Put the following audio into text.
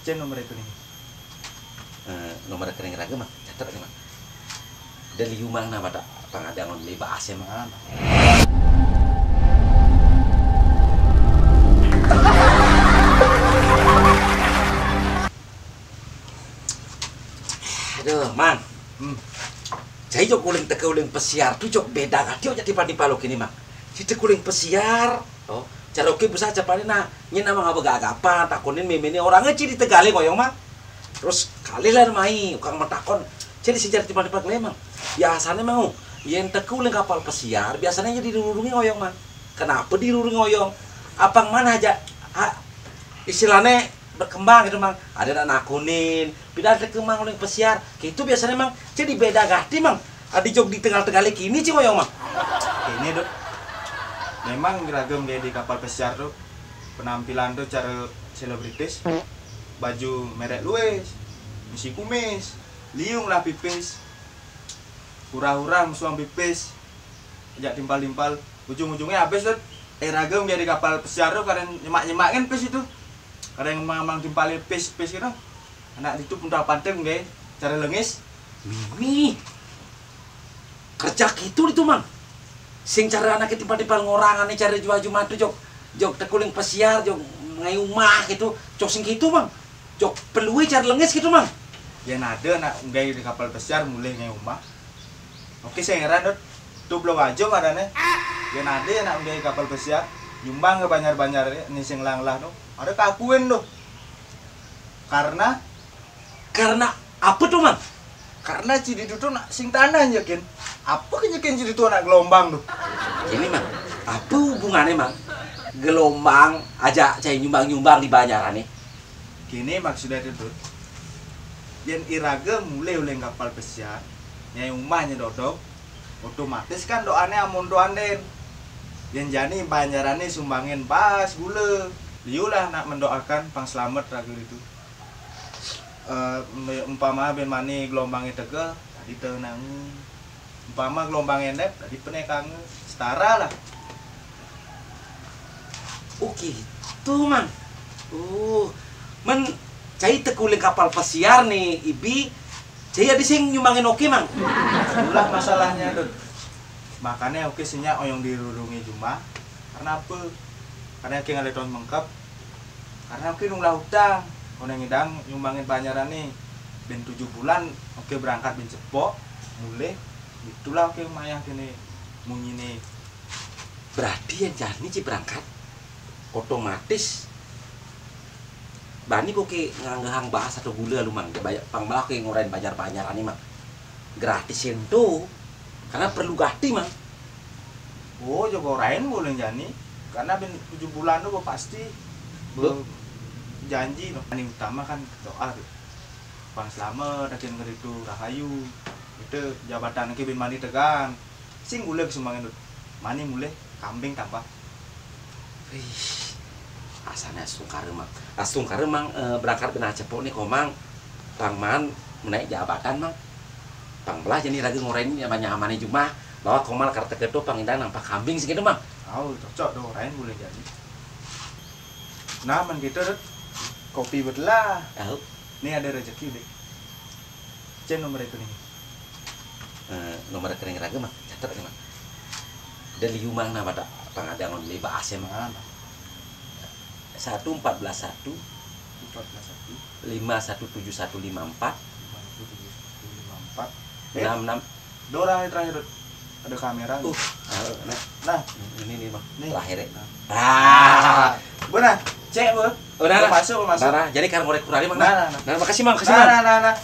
Cek nomor rekening. Nomor rekening Raga mah catat nih mah. Dan liumang nama tak pangadangan beli bahasa mah. Aduh, Mang. Jadi jok uling teke uling pesiar tuh jok beda katio jadi padi palok ini, Mang. Jadi uling pesiar, oh, cara oke bisa cepatnya nah, nyena mah agak-agapan takonin meme orangnya ciri Tegali koyong, Mang. Terus kali lah mai, ukang mentakon. Jadi sejarah di padi Mang. Biasanya mau, yang teke uling kapal pesiar, biasanya jadi dirurungi koyong, Mang. Kenapa dirurungi koyong? Apang mana aja, istilahnya berkembang gitu Mang, ada anak kuning, pindah ke Mang uling pesiar, gitu biasanya Mang, jadi beda gati Mang, ada jog di tengah-tengah kini sih koyong Mang. Ini tuh, memang ragam dia di kapal pesiar tuh, penampilan tuh cara selebritis, baju merek Louis, misi kumis, liung lah pipis, hura-hura musuang pipis, ajak timpal-timpal, ujung-ujungnya habis tuh, ragam dia di kapal pesiar tuh karena nyemak-nyemakin pis itu. Kadang mang timpali pis gitu. Anak itu pun pantem guys, cara lengis. Mimi. Kerja gitu itu Mang. Sing cara anak timpal-timpal ngorangan nih cara jual matu jok tekuling pesiar jok ngayumah gitu. Jok sing gitu Mang. Jok pelui cara lengis gitu Mang. Ya nada anak guys di kapal pesiar mulai ngayumah. Oke saya heran tuh belum aja madane. Ya nada anak guys di kapal pesiar nyumbang ke banjar-banjar ini sing lang-lah tuh. Ada kakuin tuh. Karena apa tuh Mang? Karena ciri itu nak sing tanah nyekin. Apa kenyekin ciri itu anak gelombang tuh? Ini Mang, apa hubungannya Mang? Gelombang aja cai nyumbang-nyumbang di banjaran nih. Gini maksudnya itu. Yang iraga mulai oleh kapal pesiar, nyai umahnya dodok, otomatis kan doanya amun doanen. Yang jani banjarannya sumbangin pas gula. Liulah nak mendoakan pang selamat ragu itu. Umpama ben mani gelombangnya tegel, tadi tenang. Umpama gelombangnya endep, tadi penekang setara lah. Oke, tuh Mang. Men cai tekuling kapal pesiar nih, Ibi. Cai ada sing nyumbangin oke Mang. Itulah masalahnya tuh. Makanya oke sinya oyong dirurungi cuma karena apa? Karena oke nggak tahun mengkap. Karena oke nunglah hutang. Orang ngidang nyumbangin panjaran nih. Ben 7 bulan oke berangkat ben cepok mulai. Itulah oke mayah kini munyi nih. Berarti yang jani ci berangkat otomatis bani oke nganggahang bahas atau gula lu Mang. Banyak pangbalak yang ngurain banjar-banjaran nih Mang. Gratisin tuh. Karena perlu gati Mang. Oh, Joko Rain boleh jani. Karena ben 7 bulan tuh pasti janji no. Yang utama kan doa tuh. Pang selamat, akhirnya itu rahayu. Itu jabatan ke ben mani tegang. Sing gule kesumbangin tuh. Mani mulai kambing tanpa. Asalnya sungkar Mang. Sungkar Mang berangkat benar cepok nih komang. Pang man menaik jabatan Mang. Pangbelah jadi lagi ngorain yang banyak amannya cuma bahwa komal kartu itu pangindang nampak kambing segitu Mang. Oh, cocok dong, lain boleh jadi. Nah, man gitu kopi belah. Tahu. Ini ada rezeki deh. Cek nomor rekening. Nomor rekening Raga Mang, catat nih Mang. Dan liumang nama tak pangadangan beli bahasa Mang. 1411 517154 66 Dora terakhir ada kamera. Nah, ini Bang. Terakhir. Benar. Cek, Bu. Udah masuk. Nah, jadi kan ngorek kurang Mang. Nah. Makasih Mang, makasih Mang. Nah.